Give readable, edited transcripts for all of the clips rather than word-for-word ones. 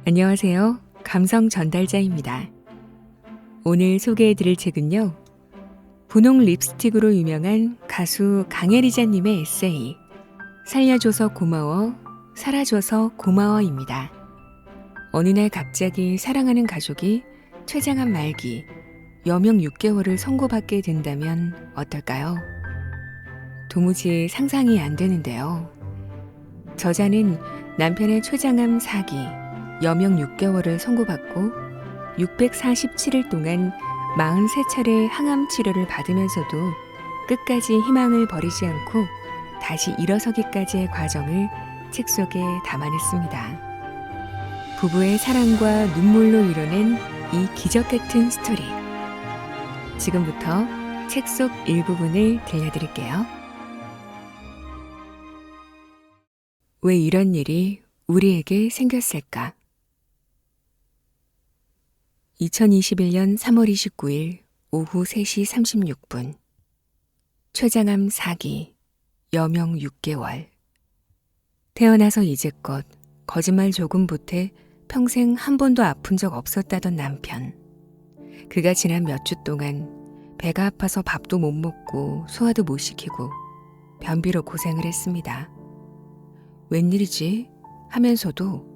안녕하세요. 감성 전달자입니다. 오늘 소개해드릴 책은요. 분홍 립스틱으로 유명한 가수 강혜리자님의 에세이 살려줘서 고마워, 살아줘서 고마워입니다. 어느 날 갑자기 사랑하는 가족이 췌장암 말기, 여명 6개월을 선고받게 된다면 어떨까요? 도무지 상상이 안 되는데요. 저자는 남편의 췌장암 4기, 여명 6개월을 선고받고 647일 동안 43차례 항암 치료를 받으면서도 끝까지 희망을 버리지 않고 다시 일어서기까지의 과정을 책 속에 담아냈습니다. 부부의 사랑과 눈물로 이뤄낸 이 기적 같은 스토리. 지금부터 책 속 일부분을 들려드릴게요. 왜 이런 일이 우리에게 생겼을까? 2021년 3월 29일 오후 3시 36분 췌장암 4기, 여명 6개월. 태어나서 이제껏 거짓말 조금 보태 평생 한 번도 아픈 적 없었다던 남편. 그가 지난 몇 주 동안 배가 아파서 밥도 못 먹고 소화도 못 시키고 변비로 고생을 했습니다. 웬일이지? 하면서도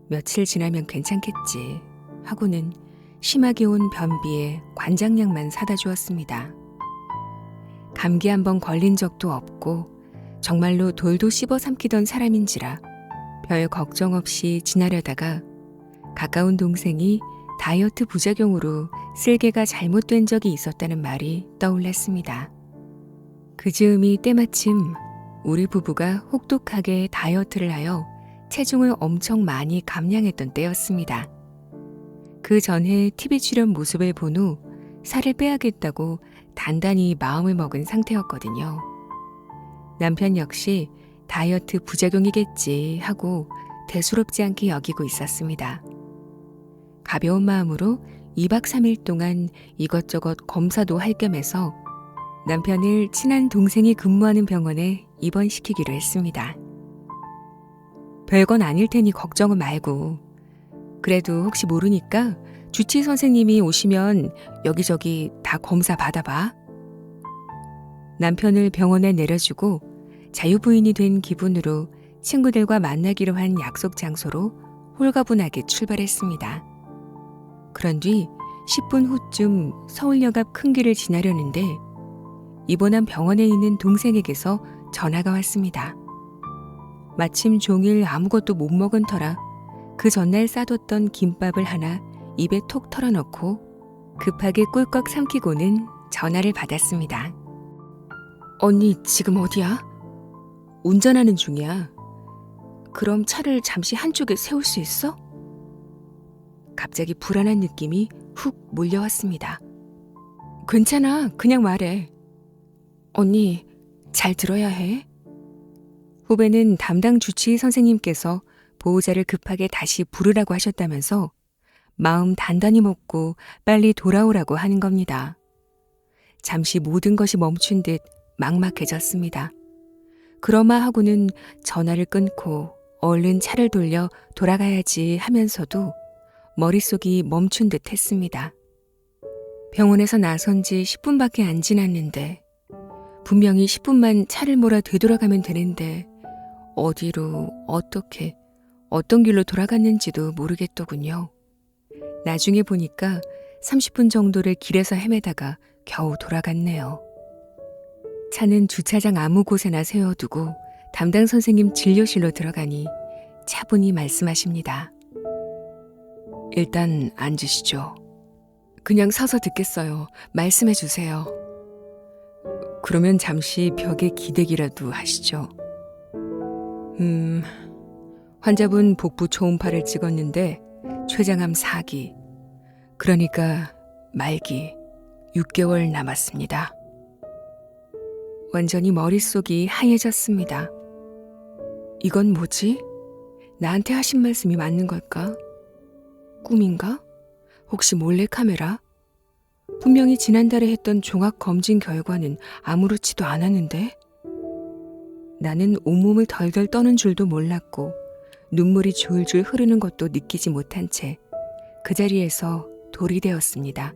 며칠 지나면 괜찮겠지 하고는 심하게 온 변비에 관장약만 사다 주었습니다. 감기 한 번 걸린 적도 없고 정말로 돌도 씹어 삼키던 사람인지라 별 걱정 없이 지나려다가 가까운 동생이 다이어트 부작용으로 쓸개가 잘못된 적이 있었다는 말이 떠올랐습니다. 그 즈음이 때마침 우리 부부가 혹독하게 다이어트를 하여 체중을 엄청 많이 감량했던 때였습니다. 그 전에 TV 출연 모습을 본 후 살을 빼야겠다고 단단히 마음을 먹은 상태였거든요. 남편 역시 다이어트 부작용이겠지 하고 대수롭지 않게 여기고 있었습니다. 가벼운 마음으로 2박 3일 동안 이것저것 검사도 할 겸해서 남편을 친한 동생이 근무하는 병원에 입원시키기로 했습니다. 별건 아닐 테니 걱정은 말고, 그래도 혹시 모르니까 주치 선생님이 오시면 여기저기 다 검사 받아봐. 남편을 병원에 내려주고 자유부인이 된 기분으로 친구들과 만나기로 한 약속 장소로 홀가분하게 출발했습니다. 그런 뒤 10분 후쯤 서울역 앞 큰 길을 지나려는데 입원한 병원에 있는 동생에게서 전화가 왔습니다. 마침 종일 아무것도 못 먹은 터라 그 전날 싸뒀던 김밥을 하나 입에 톡 털어넣고 급하게 꿀꺽 삼키고는 전화를 받았습니다. 언니 지금 어디야? 운전하는 중이야. 그럼 차를 잠시 한쪽에 세울 수 있어? 갑자기 불안한 느낌이 훅 몰려왔습니다. 괜찮아, 그냥 말해. 언니, 잘 들어야 해. 후배는 담당 주치의 선생님께서 보호자를 급하게 다시 부르라고 하셨다면서 마음 단단히 먹고 빨리 돌아오라고 하는 겁니다. 잠시 모든 것이 멈춘 듯 막막해졌습니다. 그러마 하고는 전화를 끊고 얼른 차를 돌려 돌아가야지 하면서도 머릿속이 멈춘 듯 했습니다. 병원에서 나선 지 10분밖에 안 지났는데 분명히 10분만 차를 몰아 되돌아가면 되는데 어디로, 어떻게, 어떤 길로 돌아갔는지도 모르겠더군요. 나중에 보니까 30분 정도를 길에서 헤매다가 겨우 돌아갔네요. 차는 주차장 아무 곳에나 세워두고 담당 선생님 진료실로 들어가니 차분히 말씀하십니다. 일단 앉으시죠. 그냥 서서 듣겠어요. 말씀해 주세요. 그러면 잠시 벽에 기대기라도 하시죠. 환자분 복부 초음파를 찍었는데 췌장암 4기, 그러니까 말기 6개월 남았습니다. 완전히 머릿속이 하얘졌습니다. 이건 뭐지? 나한테 하신 말씀이 맞는 걸까? 꿈인가? 혹시 몰래카메라? 분명히 지난달에 했던 종합검진 결과는 아무렇지도 않았는데? 나는 온몸을 덜덜 떠는 줄도 몰랐고 눈물이 줄줄 흐르는 것도 느끼지 못한 채 그 자리에서 돌이 되었습니다.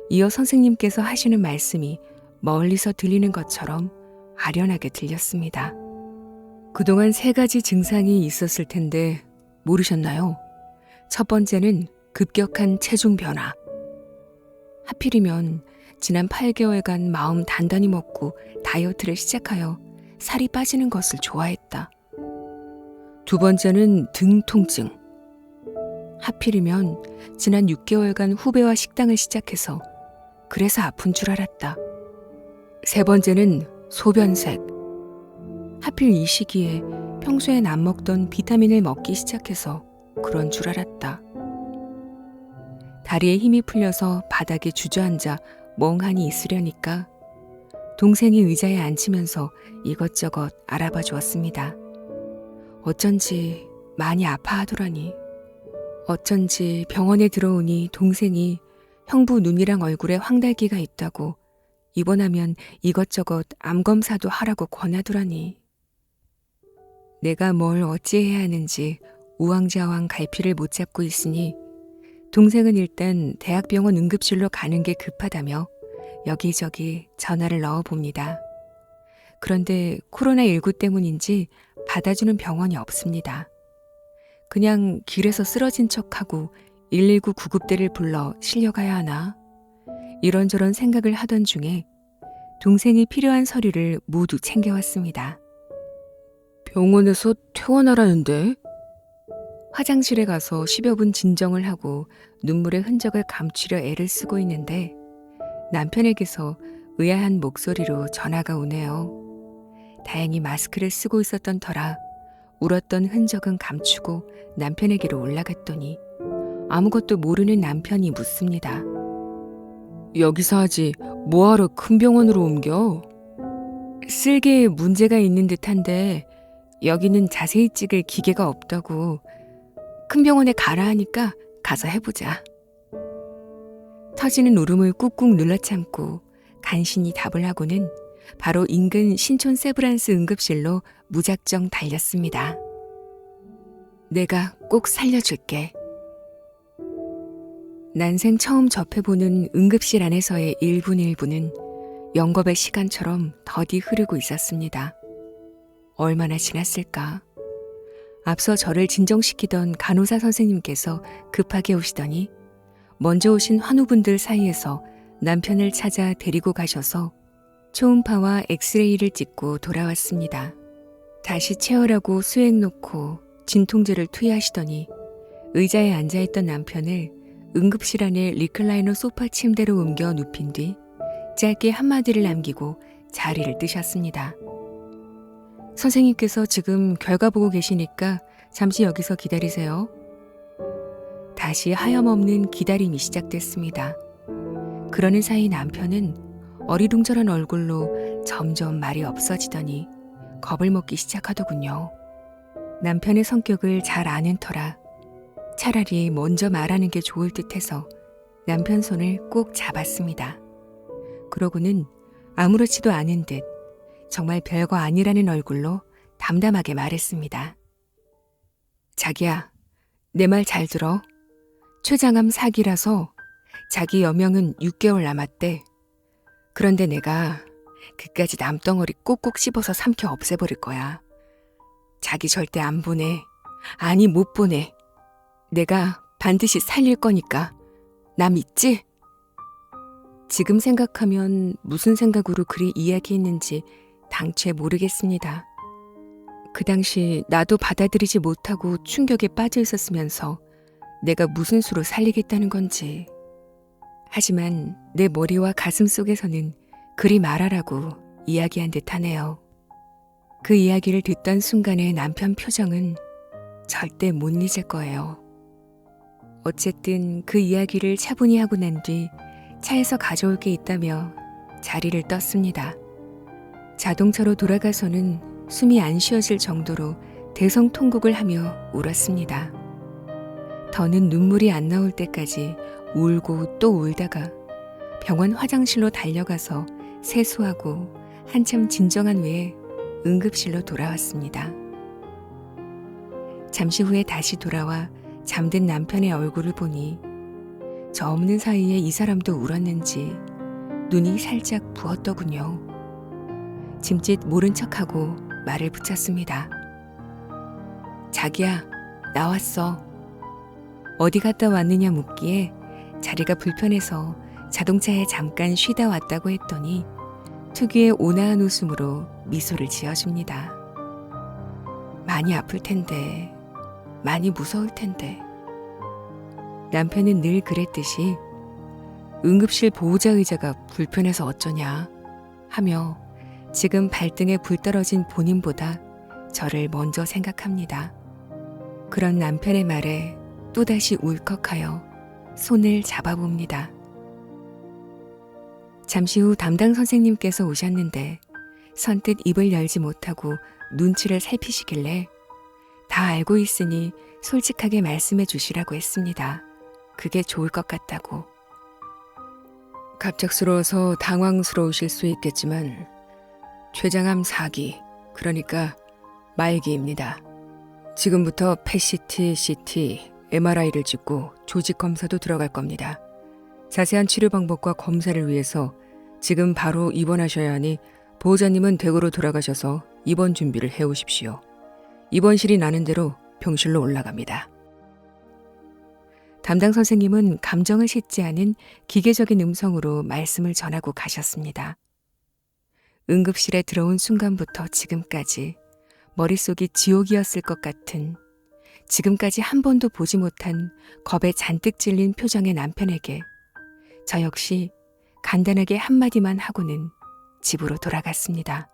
이어 선생님께서 하시는 말씀이 멀리서 들리는 것처럼 아련하게 들렸습니다. 그동안 3가지 증상이 있었을 텐데 모르셨나요? 첫 번째는 급격한 체중 변화. 하필이면 지난 8개월간 마음 단단히 먹고 다이어트를 시작하여 살이 빠지는 것을 좋아했다. 두 번째는 등 통증. 하필이면 지난 6개월간 후배와 식당을 시작해서 그래서 아픈 줄 알았다. 세 번째는 소변색. 하필 이 시기에 평소엔 안 먹던 비타민을 먹기 시작해서 그런 줄 알았다. 다리에 힘이 풀려서 바닥에 주저앉아 멍하니 있으려니까 동생이 의자에 앉히면서 이것저것 알아봐 주었습니다. 어쩐지 많이 아파하더라니. 어쩐지 병원에 들어오니 동생이 형부 눈이랑 얼굴에 황달기가 있다고 입원하면 이것저것 암검사도 하라고 권하더라니. 내가 뭘 어찌해야 하는지 우왕좌왕 갈피를 못 잡고 있으니 동생은 일단 대학병원 응급실로 가는 게 급하다며 여기저기 전화를 넣어봅니다. 그런데 코로나19 때문인지 받아주는 병원이 없습니다. 그냥 길에서 쓰러진 척하고 119 구급대를 불러 실려가야 하나? 이런저런 생각을 하던 중에 동생이 필요한 서류를 모두 챙겨왔습니다. 병원에서 퇴원하라는데? 화장실에 가서 10여 분 진정을 하고 눈물의 흔적을 감추려 애를 쓰고 있는데 남편에게서 의아한 목소리로 전화가 오네요. 다행히 마스크를 쓰고 있었던 터라 울었던 흔적은 감추고 남편에게로 올라갔더니 아무것도 모르는 남편이 묻습니다. 여기서 하지 뭐하러 큰 병원으로 옮겨? 쓸개에 문제가 있는 듯한데 여기는 자세히 찍을 기계가 없다고. 큰 병원에 가라 하니까 가서 해보자. 터지는 울음을 꾹꾹 눌러 참고 간신히 답을 하고는 바로 인근 신촌 세브란스 응급실로 무작정 달렸습니다. 내가 꼭 살려줄게. 난생 처음 접해보는 응급실 안에서의 1분 1분은 영겁의 시간처럼 더디 흐르고 있었습니다. 얼마나 지났을까? 앞서 저를 진정시키던 간호사 선생님께서 급하게 오시더니 먼저 오신 환우분들 사이에서 남편을 찾아 데리고 가셔서 초음파와 엑스레이를 찍고 돌아왔습니다. 다시 채우라고 수액 놓고 진통제를 투여하시더니 의자에 앉아있던 남편을 응급실 안에 리클라이너 소파 침대로 옮겨 눕힌 뒤 짧게 한마디를 남기고 자리를 뜨셨습니다. 선생님께서 지금 결과 보고 계시니까 잠시 여기서 기다리세요. 다시 하염없는 기다림이 시작됐습니다. 그러는 사이 남편은 어리둥절한 얼굴로 점점 말이 없어지더니 겁을 먹기 시작하더군요. 남편의 성격을 잘 아는 터라 차라리 먼저 말하는 게 좋을 듯해서 남편 손을 꼭 잡았습니다. 그러고는 아무렇지도 않은 듯 정말 별거 아니라는 얼굴로 담담하게 말했습니다. 자기야, 내 말 잘 들어. 췌장암 4기라서 자기 여명은 6개월 남았대. 그런데 내가 그까지 남덩어리 꼭꼭 씹어서 삼켜 없애버릴 거야. 자기 절대 안 보내. 아니 못 보내. 내가 반드시 살릴 거니까. 나 믿지? 지금 생각하면 무슨 생각으로 그리 이야기했는지 당최 모르겠습니다. 그 당시 나도 받아들이지 못하고 충격에 빠져 있었으면서 내가 무슨 수로 살리겠다는 건지. 하지만 내 머리와 가슴 속에서는 그리 말하라고 이야기한 듯하네요. 그 이야기를 듣던 순간의 남편 표정은 절대 못 잊을 거예요. 어쨌든 그 이야기를 차분히 하고 난 뒤 차에서 가져올 게 있다며 자리를 떴습니다. 자동차로 돌아가서는 숨이 안 쉬어질 정도로 대성통곡을 하며 울었습니다. 더는 눈물이 안 나올 때까지 울고 또 울다가 병원 화장실로 달려가서 세수하고 한참 진정한 후에 응급실로 돌아왔습니다. 잠시 후에 다시 돌아와 잠든 남편의 얼굴을 보니 저 없는 사이에 이 사람도 울었는지 눈이 살짝 부었더군요. 짐짓 모른 척하고 말을 붙였습니다. 자기야, 나왔어. 어디 갔다 왔느냐 묻기에 자리가 불편해서 자동차에 잠깐 쉬다 왔다고 했더니 특유의 온화한 웃음으로 미소를 지어줍니다. 많이 아플 텐데, 많이 무서울 텐데. 남편은 늘 그랬듯이 응급실 보호자 의자가 불편해서 어쩌냐 하며 지금 발등에 불 떨어진 본인보다 저를 먼저 생각합니다. 그런 남편의 말에 또다시 울컥하여 손을 잡아봅니다. 잠시 후 담당 선생님께서 오셨는데 선뜻 입을 열지 못하고 눈치를 살피시길래 다 알고 있으니 솔직하게 말씀해 주시라고 했습니다. 그게 좋을 것 같다고. 갑작스러워서 당황스러우실 수 있겠지만 췌장암 4기, 그러니까 말기입니다. 지금부터 펫CT, CT, MRI를 찍고 조직 검사도 들어갈 겁니다. 자세한 치료 방법과 검사를 위해서 지금 바로 입원하셔야 하니 보호자님은 댁으로 돌아가셔서 입원 준비를 해오십시오. 입원실이 나는 대로 병실로 올라갑니다. 담당 선생님은 감정을 싣지 않은 기계적인 음성으로 말씀을 전하고 가셨습니다. 응급실에 들어온 순간부터 지금까지 머릿속이 지옥이었을 것 같은, 지금까지 한 번도 보지 못한 겁에 잔뜩 질린 표정의 남편에게 저 역시 간단하게 한마디만 하고는 집으로 돌아갔습니다.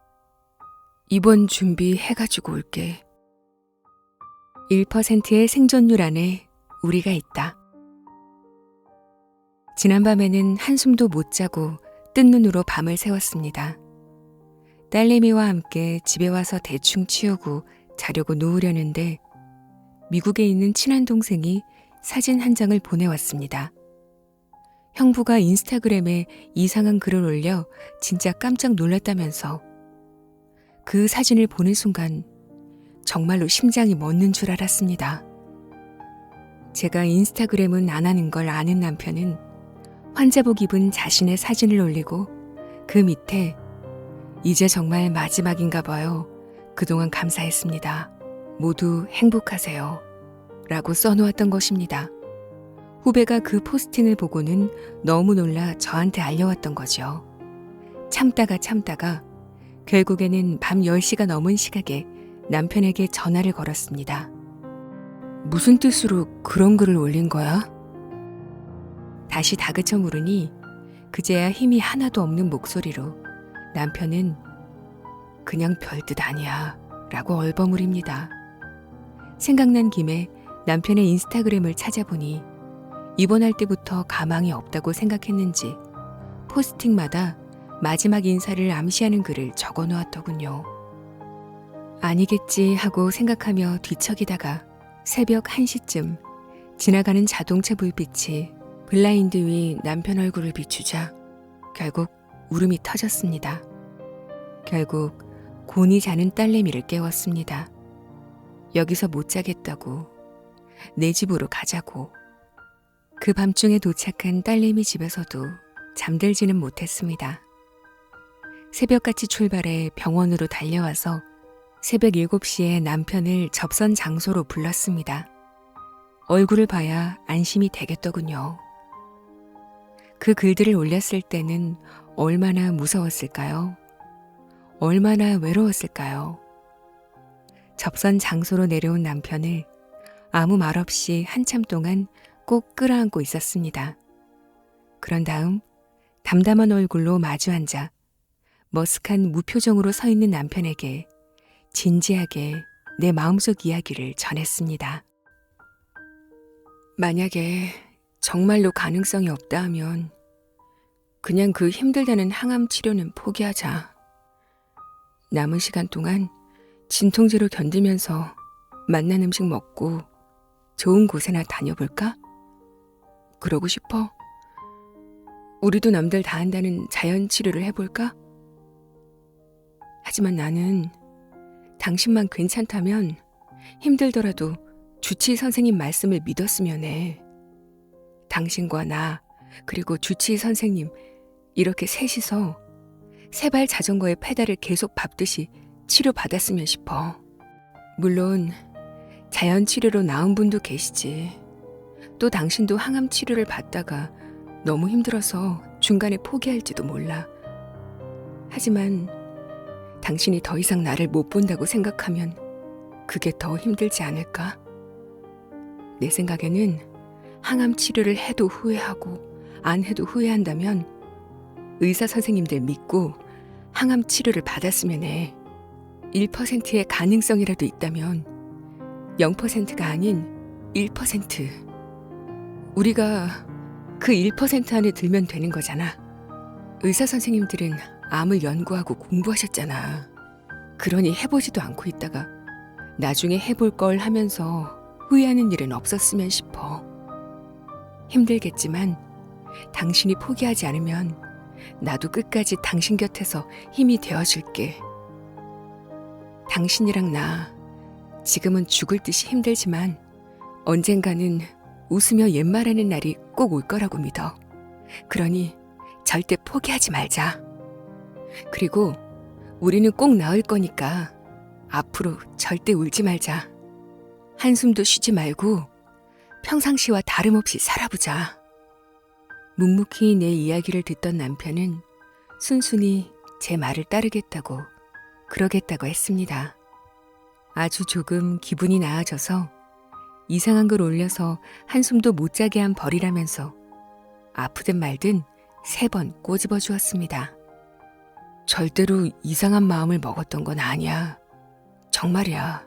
입원 준비해가지고 올게. 1%의 생존율 안에 우리가 있다. 지난밤에는 한숨도 못 자고 뜬 눈으로 밤을 새웠습니다. 딸내미와 함께 집에 와서 대충 치우고 자려고 누우려는데 미국에 있는 친한 동생이 사진 한 장을 보내왔습니다. 형부가 인스타그램에 이상한 글을 올려 진짜 깜짝 놀랐다면서. 그 사진을 보는 순간 정말로 심장이 멎는 줄 알았습니다. 제가 인스타그램은 안 하는 걸 아는 남편은 환자복 입은 자신의 사진을 올리고 그 밑에 이제 정말 마지막인가 봐요. 그동안 감사했습니다. 모두 행복하세요. 라고 써놓았던 것입니다. 후배가 그 포스팅을 보고는 너무 놀라 저한테 알려왔던 거죠. 참다가 결국에는 밤 10시가 넘은 시각에 남편에게 전화를 걸었습니다. 무슨 뜻으로 그런 글을 올린 거야? 다시 다그쳐 물으니 그제야 힘이 하나도 없는 목소리로 남편은 그냥 별뜻 아니야 라고 얼버무립니다. 생각난 김에 남편의 인스타그램을 찾아보니 입원할 때부터 가망이 없다고 생각했는지 포스팅마다 마지막 인사를 암시하는 글을 적어 놓았더군요. 아니겠지 하고 생각하며 뒤척이다가 새벽 1시쯤 지나가는 자동차 불빛이 블라인드 위 남편 얼굴을 비추자 결국 울음이 터졌습니다. 결국 곤히 자는 딸내미를 깨웠습니다. 여기서 못 자겠다고, 내 집으로 가자고. 그 밤중에 도착한 딸내미 집에서도 잠들지는 못했습니다. 새벽같이 출발해 병원으로 달려와서 새벽 7시에 남편을 접선 장소로 불렀습니다. 얼굴을 봐야 안심이 되겠더군요. 그 글들을 올렸을 때는 얼마나 무서웠을까요? 얼마나 외로웠을까요? 접선 장소로 내려온 남편을 아무 말 없이 한참 동안 꼭 끌어안고 있었습니다. 그런 다음 담담한 얼굴로 마주 앉아 머쓱한 무표정으로 서 있는 남편에게 진지하게 내 마음속 이야기를 전했습니다. 만약에 정말로 가능성이 없다 하면 그냥 그 힘들다는 항암 치료는 포기하자. 남은 시간 동안 진통제로 견디면서 맛난 음식 먹고 좋은 곳에나 다녀볼까? 그러고 싶어. 우리도 남들 다 한다는 자연 치료를 해볼까? 하지만 나는 당신만 괜찮다면 힘들더라도 주치의 선생님 말씀을 믿었으면 해. 당신과 나, 그리고 주치의 선생님, 이렇게 셋이서 세발 자전거의 페달을 계속 밟듯이 치료받았으면 싶어. 물론 자연 치료로 나은 분도 계시지. 또 당신도 항암 치료를 받다가 너무 힘들어서 중간에 포기할지도 몰라. 하지만 당신이 더 이상 나를 못 본다고 생각하면 그게 더 힘들지 않을까? 내 생각에는 항암 치료를 해도 후회하고 안 해도 후회한다면 의사 선생님들 믿고 항암 치료를 받았으면 해. 1%의 가능성이라도 있다면 0%가 아닌 1%. 우리가 그 1% 안에 들면 되는 거잖아. 의사 선생님들은 암을 연구하고 공부하셨잖아. 그러니 해보지도 않고 있다가 나중에 해볼 걸 하면서 후회하는 일은 없었으면 싶어. 힘들겠지만 당신이 포기하지 않으면 나도 끝까지 당신 곁에서 힘이 되어줄게. 당신이랑 나 지금은 죽을 듯이 힘들지만 언젠가는 웃으며 옛말하는 날이 꼭 올 거라고 믿어. 그러니 절대 포기하지 말자. 그리고 우리는 꼭 나을 거니까 앞으로 절대 울지 말자. 한숨도 쉬지 말고 평상시와 다름없이 살아보자. 묵묵히 내 이야기를 듣던 남편은 순순히 제 말을 따르겠다고 그러겠다고 했습니다. 아주 조금 기분이 나아져서 이상한 걸 올려서 한숨도 못 자게 한 벌이라면서 아프든 말든 3번 꼬집어 주었습니다. 절대로 이상한 마음을 먹었던 건 아니야. 정말이야.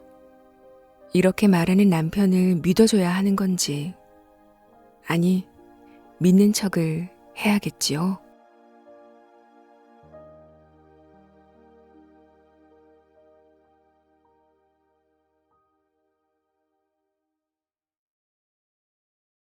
이렇게 말하는 남편을 믿어줘야 하는 건지, 아니, 믿는 척을 해야겠지요.